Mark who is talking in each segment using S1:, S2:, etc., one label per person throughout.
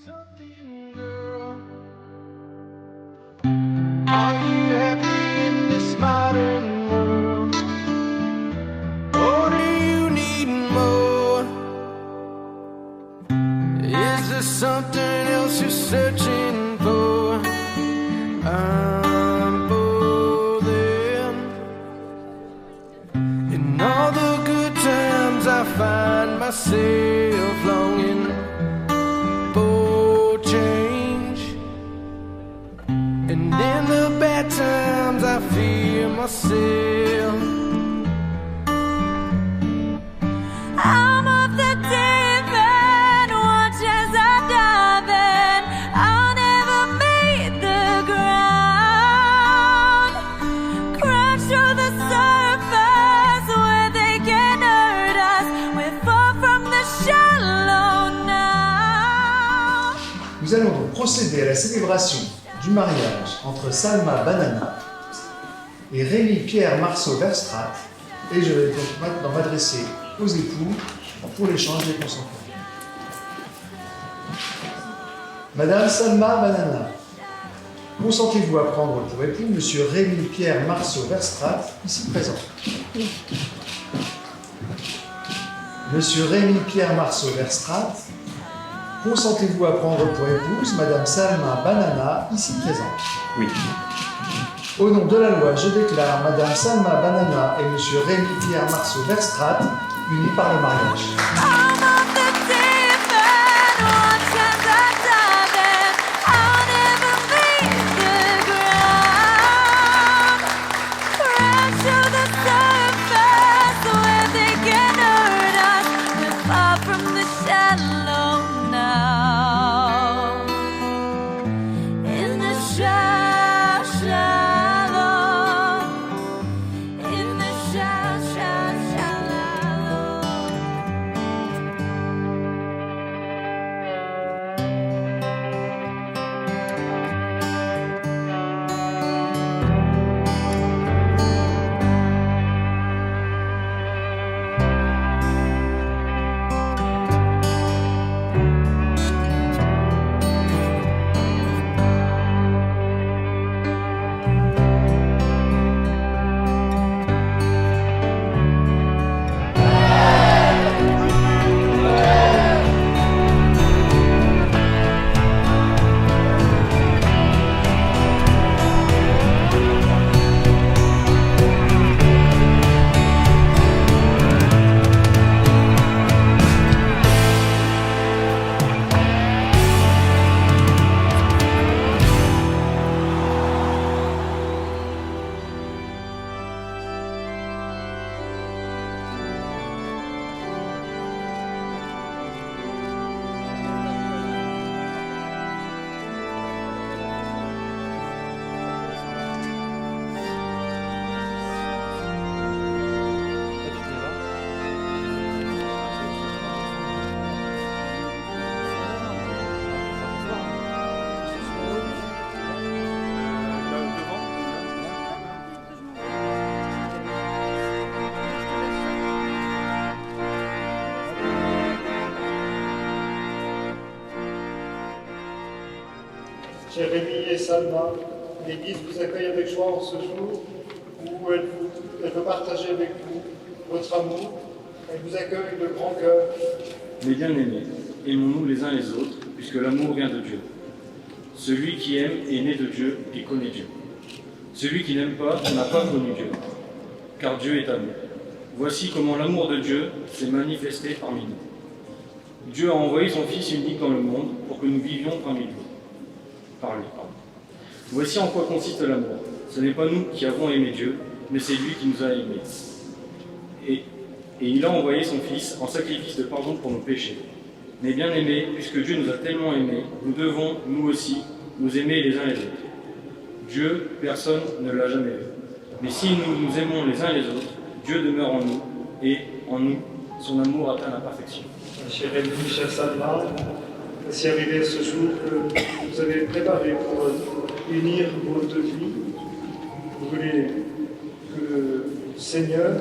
S1: Something, girl. Are you happy in this modern world? Or do you need more? Is there something else you're searching for? I'm bothered. In all the good times I find myself longing for change, and in the bad times I fear myself.
S2: I'm of the deep end, watch as I dive in. I'll never meet the ground. Crash through the surface where they can hurt us. We're far from the shallow now.
S3: Nous allons donc procéder à la célébration du mariage entre Salma Banana et Rémi-Pierre Marceau-Verstraete, et je vais donc maintenant m'adresser aux époux pour l'échange des consentements. Madame Salma Banana, consentez-vous à prendre pour époux Monsieur Rémi-Pierre Marceau-Verstraete, ici présent? Monsieur Rémi-Pierre Marceau-Verstraete, consentez-vous à prendre pour épouse Madame Salma Banana, ici présente?
S4: Oui.
S3: Au nom de la loi, je déclare Madame Salma Banana et Monsieur Rémi-Pierre Marceau-Verstraete unis par le mariage.
S2: I'm of the deep end, watch
S4: Chers Rémi et Salma, l'Église vous accueille avec joie en ce jour où elle veut partager avec vous votre amour. Elle vous accueille de grand cœur.
S5: Mes bien-aimés, aimons-nous les uns les autres, puisque l'amour vient de Dieu. Celui qui aime est né de Dieu et connaît Dieu. Celui qui n'aime pas n'a pas connu Dieu, car Dieu est amour. Voici comment l'amour de Dieu s'est manifesté parmi nous. Dieu a envoyé son Fils unique dans le monde pour que nous vivions parmi lui. Par lui, pardon. Voici en quoi consiste l'amour. Ce n'est pas nous qui avons aimé Dieu, mais c'est lui qui nous a aimés. Et il a envoyé son Fils en sacrifice de pardon pour nos péchés. Mais bien aimés, puisque Dieu nous a tellement aimés, nous devons, nous aussi, nous aimer les uns les autres. Dieu, personne ne l'a jamais vu. Mais si nous nous aimons les uns les autres, Dieu demeure en nous, et en nous, son amour atteint la perfection.
S4: Cher Rémi, cher Salma, voici arrivé ce jour que vous avez préparé pour unir vos deux vies. Vous voulez que le Seigneur,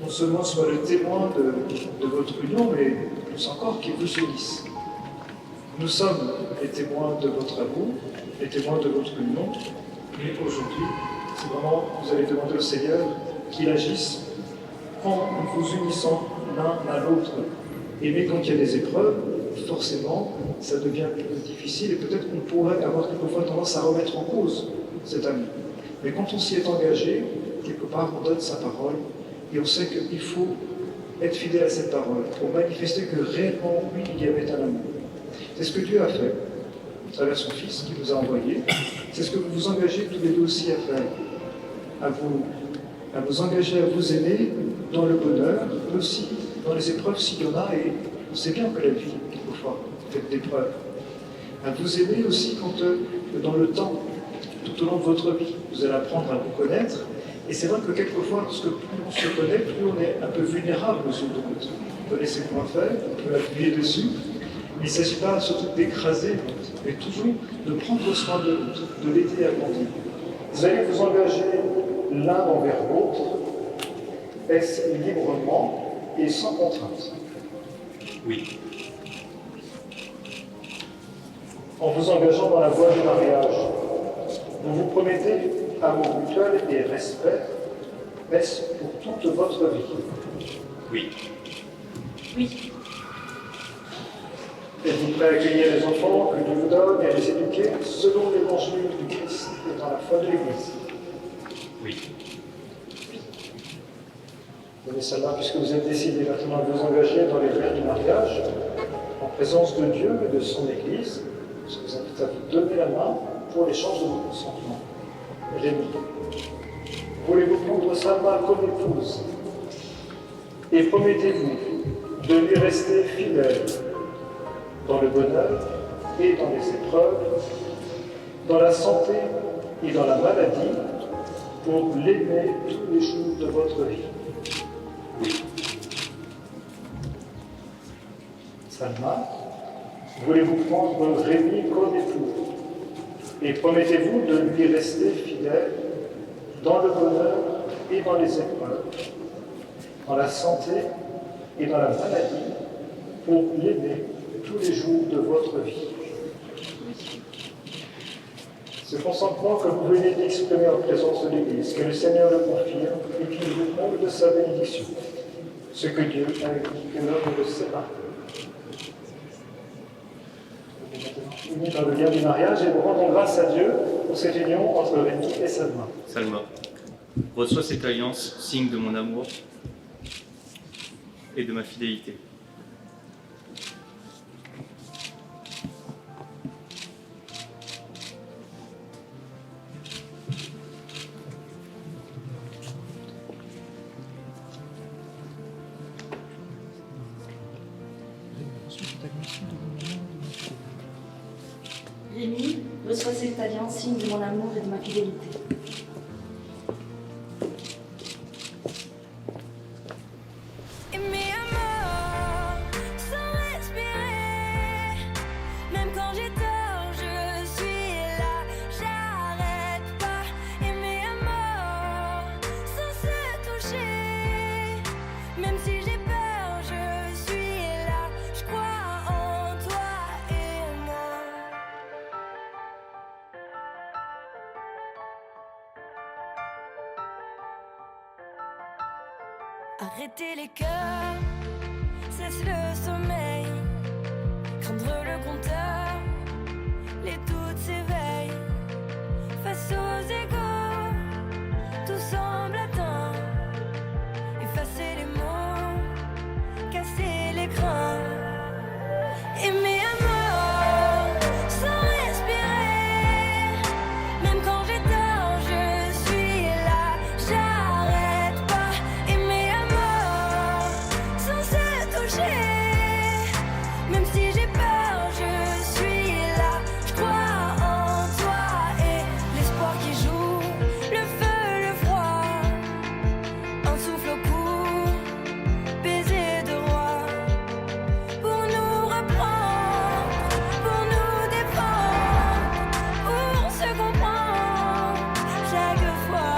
S4: non seulement soit le témoin de votre union, mais plus encore qu'il vous unisse. Nous sommes les témoins de votre amour, les témoins de votre union, mais aujourd'hui, c'est vraiment, vous allez demander au Seigneur qu'il agisse en vous unissant l'un à l'autre. Aimer quand il y a des épreuves, forcément, ça devient plus difficile et peut-être qu'on pourrait avoir quelquefois tendance à remettre en cause cet amour. Mais quand on s'y est engagé, quelque part, on donne sa parole et on sait qu'il faut être fidèle à cette parole pour manifester que réellement, oui, il y avait un amour. C'est ce que Dieu a fait à travers son Fils qui nous a envoyé. C'est ce que vous vous engagez tous les deux aussi à faire, à vous engager à vous aimer dans le bonheur, mais aussi dans les épreuves s'il y en a, et on sait bien que la vie, quelquefois, fait des épreuves. À vous aimer aussi quand, dans le temps, tout au long de votre vie, vous allez apprendre à vous connaître. Et c'est vrai que quelquefois, lorsque plus on se connaît, plus on est un peu vulnérable aux yeux de l'autre. On connaît ses points faibles, on peut appuyer dessus. Mais il ne s'agit pas surtout d'écraser l'autre, mais toujours de prendre soin de l'autre, de l'aider à grandir. Vous allez vous engager l'un envers l'autre, est-ce librement et sans contrainte?
S5: Oui.
S4: En vous engageant dans la voie du mariage, vous vous promettez amour mutuel et respect, est-ce pour toute votre vie?
S5: Oui.
S2: Oui.
S4: Êtes-vous prêt à accueillir les enfants que Dieu vous donne et à les éduquer selon l'évangile du Christ et dans la foi de l'Église?
S5: Oui.
S4: Donnez celle-là, puisque vous êtes décidé maintenant de vous engager dans les règles du mariage, en présence de Dieu et de son Église, je vous invite à vous donner la main pour l'échange de vos consentements. Rémi, voulez-vous prendre Salma comme épouse? Et promettez-vous de lui rester fidèle dans le bonheur et dans les épreuves, dans la santé et dans la maladie, pour l'aimer tous les jours de votre vie?
S5: Oui.
S4: Salma, voulez-vous prendre Rémi comme époux? Et promettez-vous de lui rester fidèle dans le bonheur et dans les épreuves, dans la santé et dans la maladie, pour l'aimer tous les jours de votre vie? Ce consentement que vous venez d'exprimer en présence de l'Église, que le Seigneur le confirme et qu'il vous comble de sa bénédiction. Ce que Dieu a dit que l'homme ne sait pas. Unis dans le lien du mariage et nous rendons grâce à Dieu pour cette union entre Rémi et Salma.
S5: Salma, reçois cette alliance, signe de mon amour et de ma fidélité.
S6: Rémi, reçois cette alliance, signe de mon amour et de ma fidélité.
S2: Et mes amours sans respirer. Même quand j'ai tort, je suis là, j'arrête pas. Et mes amours sans se toucher. Même si j'ai peur, je suis là, je crois en toi et moi. Arrêter les cœurs, cesse le sommeil. Craindre le compteur, les doutes s'éveillent. Face aux égaux, tout semble atteint. Effacer les mots, casser l'écran. Aimer à mort, sans respirer. Même quand j'ai tort, je suis là. J'arrête pas. Aimer à mort, sans se toucher. Même si j'ai peur, je suis là. Je crois en toi et l'espoir qui joue. Le feu, le froid, un souffle au cou, baiser de roi. Pour nous reprendre, pour nous défendre, pour se comprendre chaque fois.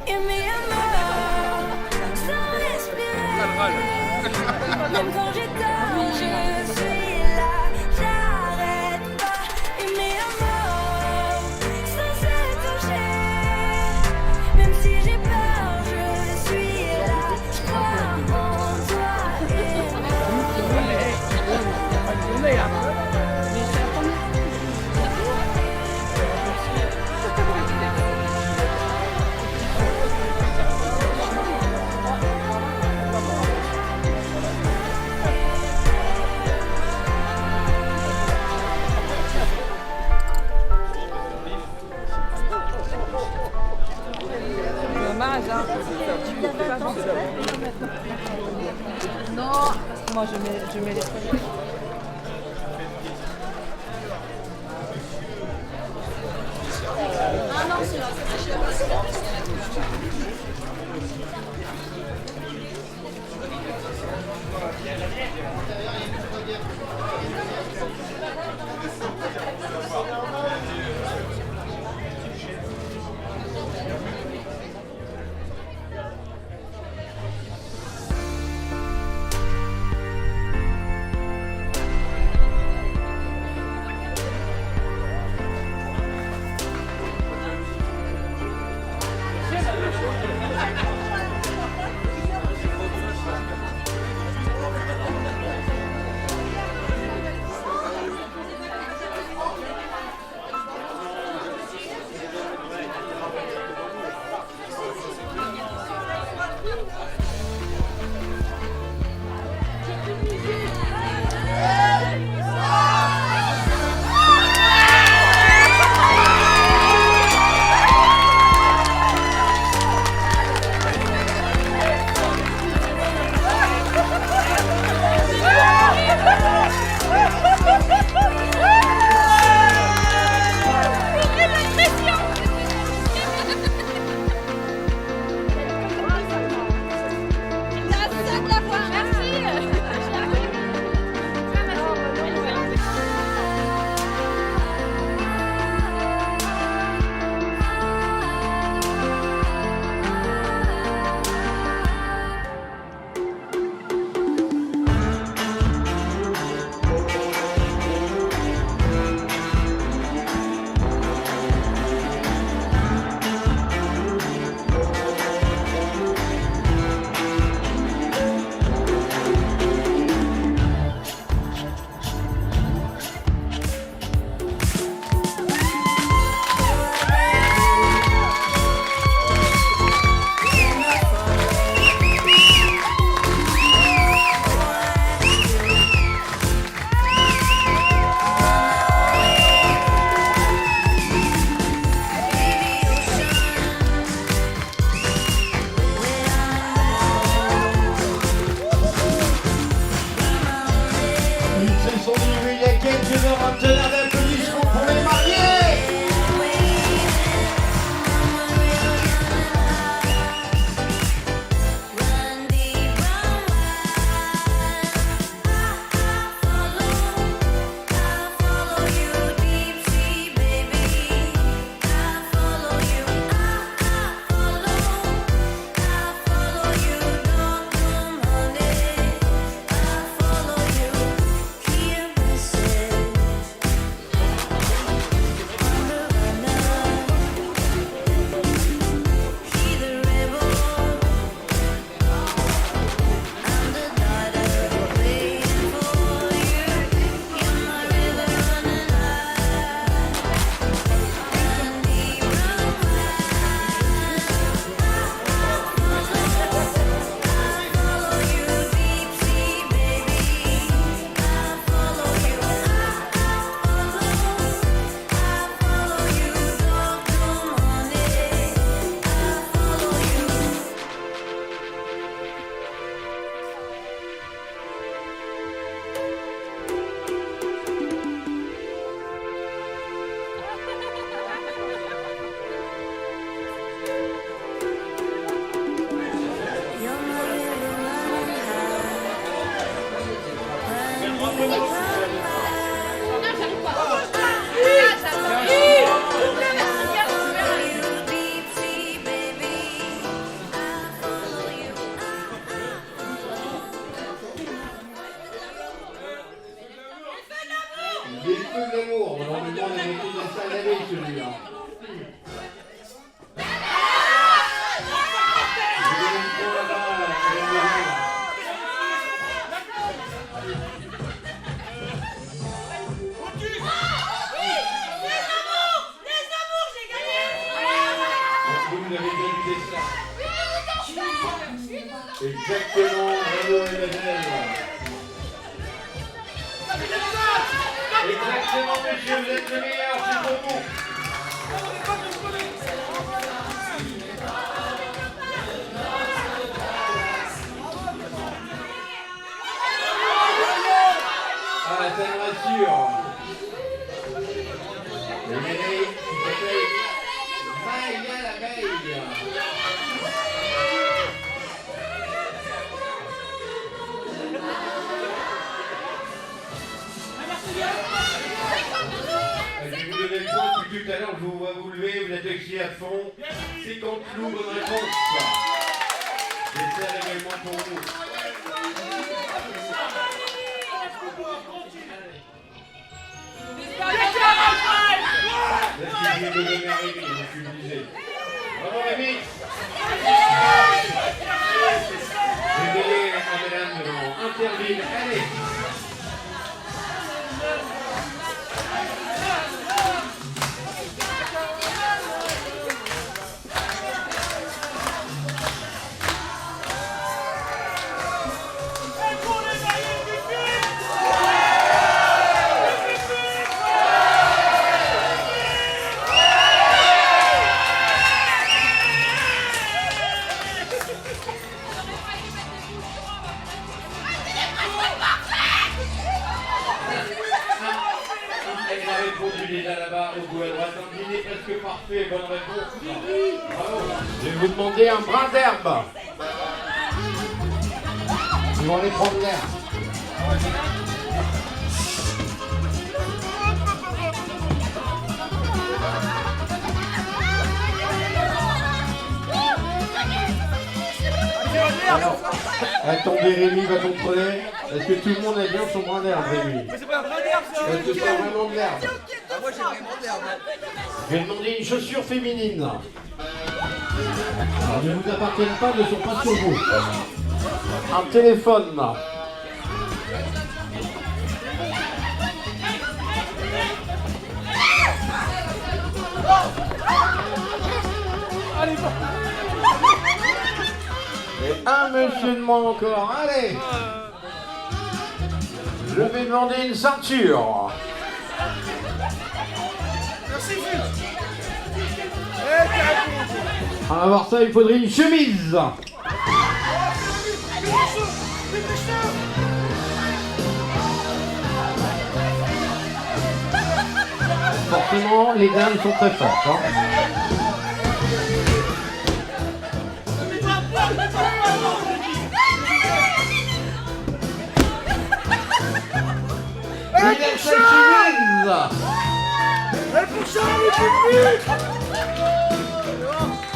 S2: Aimer à mort, sans respirer. Même quand j'ai tort, je suis là. J'arrête pas. Aimer à mort, sans se toucher. Même si j'ai peur, je suis là. Je crois en toi et
S7: Dommage, hein. Non, moi je mets les trucs.
S8: normalement, on a monté une salle d'aller, celui-là. Je vais le micro là-bas, avec le rire. Vous avez bien vu ça. Exactement, bravo Emmanuel. Exactement, monsieur, vous êtes le meilleur, c'est pour vous. Ah, ça me rassure. Le médaille qui s'appelle Maya l'abeille. Je vais vous donner le point depuis tout à l'heure, je vous vois vous lever, vous êtes excité à fond. 50 clous, bonne réponse. J'espère également pour vous. Merci de me donner à Rémi, je suis obligé. Bravo Rémi. Réveillez la madame devant Interville, allez. Elle a répondu déjà là-bas au bout à droite. Un dîner presque parfait, bonne réponse. Bravo. Je vais vous demander un brin d'herbe. Ils vont aller prendre l'air. Alors, attendez, Rémi va contrôler. Est-ce que tout le monde a bien son brin d'herbe, Rémi?
S9: Mais c'est pas un brin d'herbe, ça.
S8: Est-ce que c'est vraiment de l'herbe?
S9: Ah, moi j'ai vraiment de l'herbe.
S8: Je vais demander une chaussure féminine. Elles ne vous appartiennent pas, ne sont pas sur vous. Un téléphone. Et un monsieur de moins encore. Allez. Je vais demander une ceinture.
S9: Merci, Phil.
S8: On va voir ça, il faudrait une chemise. Forcément, les dames sont très fortes. Hein. Il a sa chemise.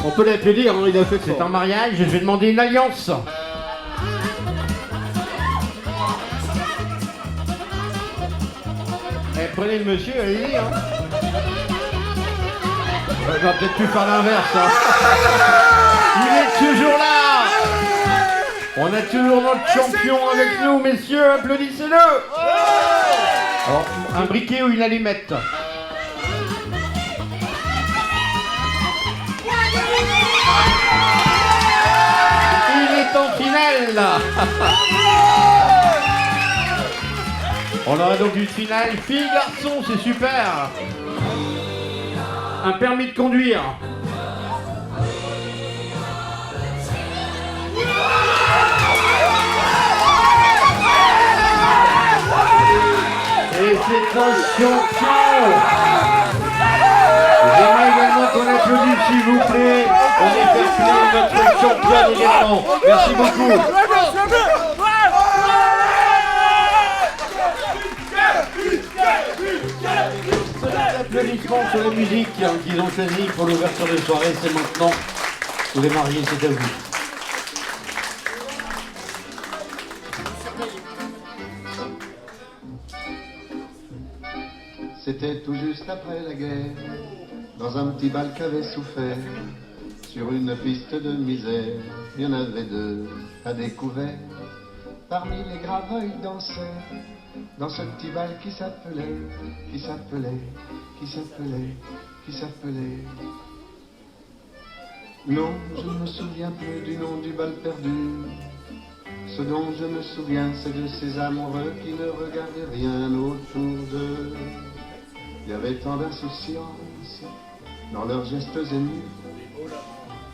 S8: On peut l'applaudir, hein, il a fait c'est un mariage, je vais demander une alliance. Eh, prenez le monsieur, allez-y. Hein. On va peut-être plus faire l'inverse. Hein. Il est toujours là. On a toujours notre champion avec nous, messieurs, applaudissez-le. Alors, un briquet ou une allumette? Il est en finale. On aura donc une finale fille-garçon, c'est super. Un permis de conduire. Et c'est un champion. J'aimerais également qu'on applaudisse, s'il vous plaît. On est fait notre championne également. Merci beaucoup. Applaudissements sur la musique qu'ils ont choisi pour l'ouverture de soirée. C'est maintenant. Tous les mariés, c'est à vous.
S10: C'était tout juste après la guerre, dans un petit bal qu'avait souffert. Sur une piste de misère, il y en avait deux à découvert. Parmi les graveuils danseurs, dans ce petit bal qui s'appelait. Non, je ne me souviens plus du nom du bal perdu. Ce dont je me souviens, c'est de ces amoureux qui ne regardaient rien autour d'eux. Il y avait tant d'insouciance dans leurs gestes émus.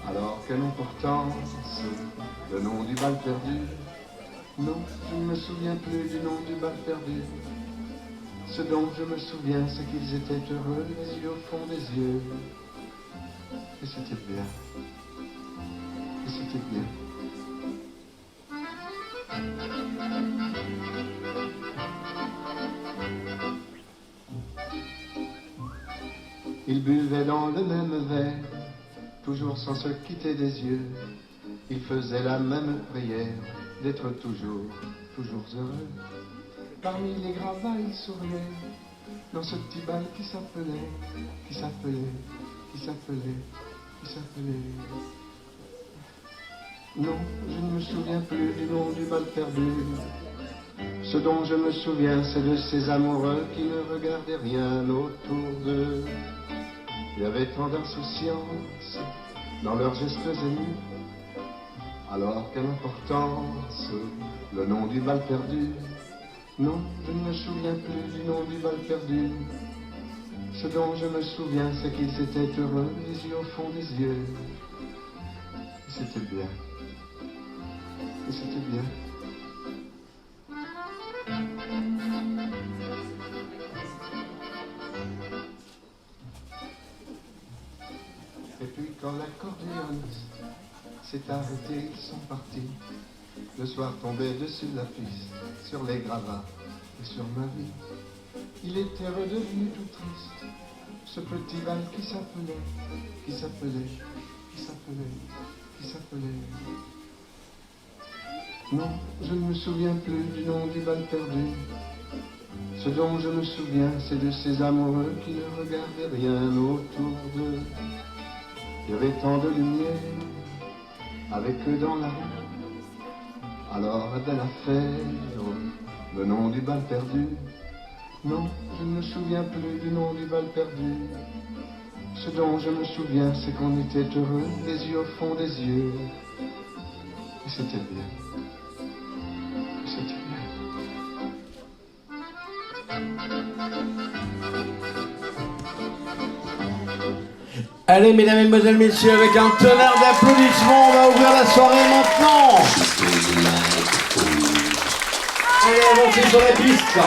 S10: Alors quelle importance, le nom du bal perdu. Non, je ne me souviens plus du nom du bal perdu. Ce dont je me souviens, c'est qu'ils étaient heureux, les yeux au fond des yeux. Et c'était bien. Et c'était bien. Ils buvaient dans le même verre, toujours sans se quitter des yeux. Ils faisaient la même prière, d'être toujours heureux. Parmi les gravats, ils souriaient, dans ce petit bal qui s'appelait. Non, je ne me souviens plus du nom du bal perdu. Ce dont je me souviens, c'est de ces amoureux qui ne regardaient rien autour d'eux. Il y avait tant d'insouciance dans leurs gestes émus. Alors quelle importance, le nom du bal perdu. Non, je ne me souviens plus du nom du bal perdu. Ce dont je me souviens, c'est qu'ils étaient heureux, les yeux au fond des yeux. Et c'était bien. Et c'était bien. Et puis quand l'accordéoniste s'est arrêté, ils sont partis. Le soir tombait dessus la piste, sur les gravats et sur ma vie. Il était redevenu tout triste, ce petit bal qui s'appelait. Non, je ne me souviens plus du nom du bal perdu. Ce dont je me souviens, c'est de ces amoureux qui ne regardaient rien autour d'eux. Il y avait tant de lumière avec eux dans la rue. Alors la belle affaire, le nom du bal perdu. Non, je ne me souviens plus du nom du bal perdu. Ce dont je me souviens, c'est qu'on était heureux, les yeux au fond des yeux. Et c'était bien. Et c'était bien.
S8: Allez, mesdames et mesdemoiselles, messieurs, avec un tonnerre d'applaudissements, on va ouvrir la soirée maintenant. Allez, avancez sur la piste.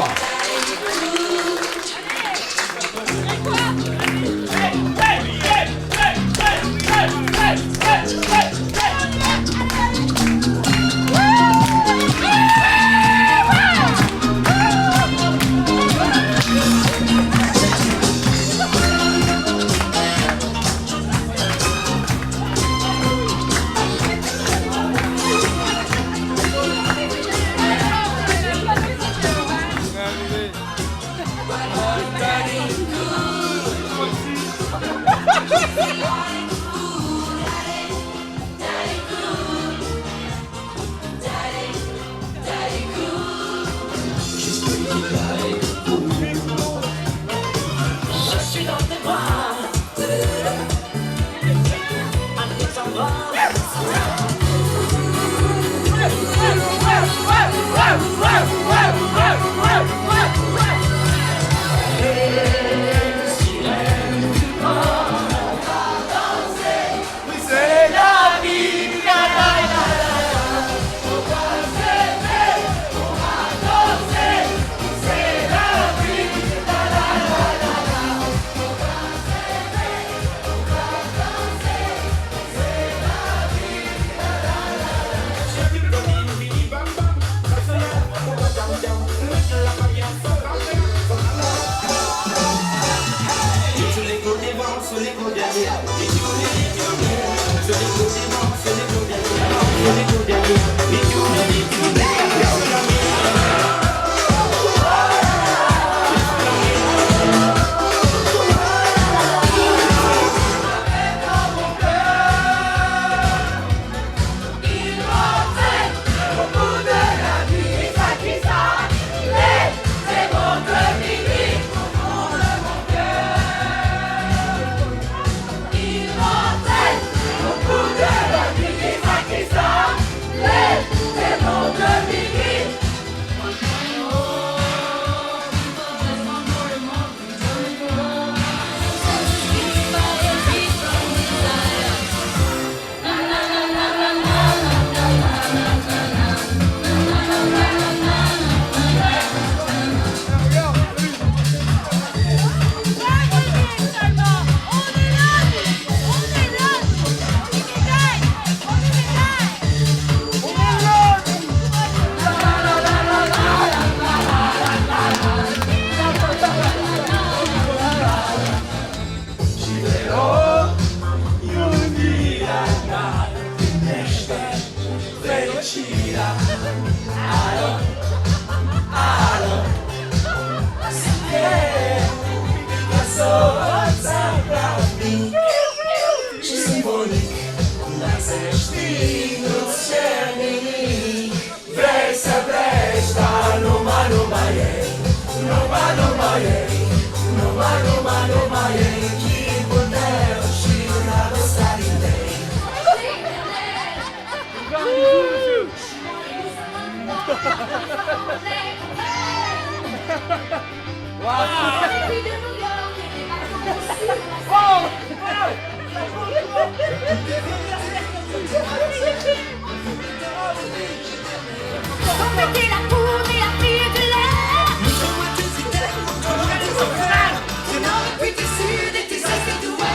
S1: mentira. Aló, aló. Se quer pasó pra mim. Je symbolique, mas és no Bresta, bresta, numa, numa, yeah. Numa, numa, yeah. Numa, numa, numa, yeah. Que poder, Chino, na nossa ideia.
S2: T'es la poudre et la fille de l'air.
S1: Montre-moi tes idées, montre-moi tes affaires. Tu n'aurais pu t'es sûr et t'es assez doué.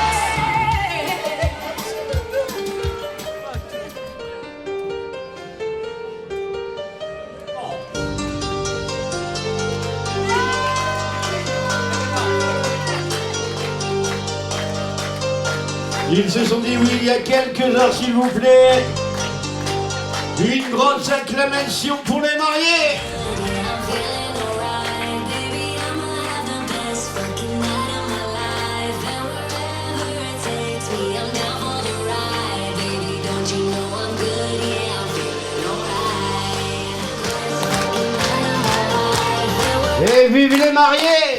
S8: Ils se sont dit oui il y a quelques heures, s'il vous plaît. Une grosse acclamation pour les mariés. Et vive les mariés!